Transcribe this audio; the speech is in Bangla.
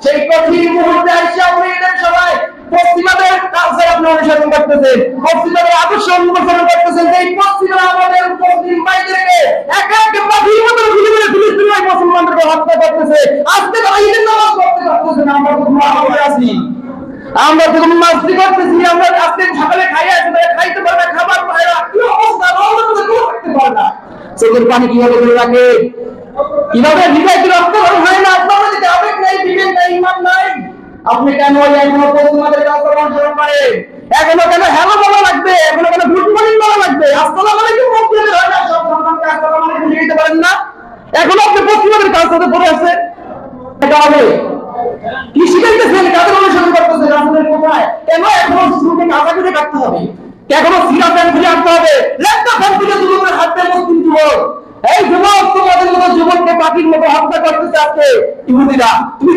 সেই কঠিন মুহূর্তে এসে আপনি এদের সবাই পশ্চিমাদের কালচার আপনি অনুসরণ করতেছেন, পশ্চিমাদের আদর্শ অনুসরণ করতেছেন। এই পশ্চিমা আমাদের পশ্চিম ভাইদেরকে একা একা পাখির মতো ঘুরে ঘুরে ফিলিস্তিনের মুসলমানদেরকে হত্যা করতেছে। আজকে তারা ঈদের নামাজ পড়তে পারতেছে না। আমরা তো মহামারী আছি, আমরা তো মাস্তি করতেছি। আমরা আজকে সকালে খাই আসি, খাইতে পারে না, খাবার পায় না, কি অবস্থা, করতে পারে না। চোখের পানি কিভাবে ধরে রাখে, কিভাবে হৃদয় রক্ত হয় না। আপনারা যদি আবেগ নাই, বিবেক নাই, ইমান নাই, আপনি কেন এখনো পশ্চিমাদের কাছে অনুসরণ করেন? এখনো কেন হ্যালো বলা লাগবে? এখনো কেন গুড মর্নিং বলা লাগবে? আসসালামু আলাইকুম বলতে হয় না? সব সন্তানকে আসসালামু আলাইকুম দিতে পারেন না? এখনো আপনি পশ্চিমাদের কাছে পড়ে আছে। এটা হবে কি শিখাইতেছেন? কাদের অনুসরণ করতেছেন? রাসূলের কোথায়? কেন এখনো শুরুকে কাজা করে কাটতে হবে? এখনো সিরা প্যান্ট খুলে আনতে হবে? লেখা প্যান্ট খুলে যুবকের হাতে মুসলিম যুবক, এই যুবক তোমাদের মতো যুবককে পাখির মতো হত্যা করতেছে আজকে ইহুদিরা। তুমি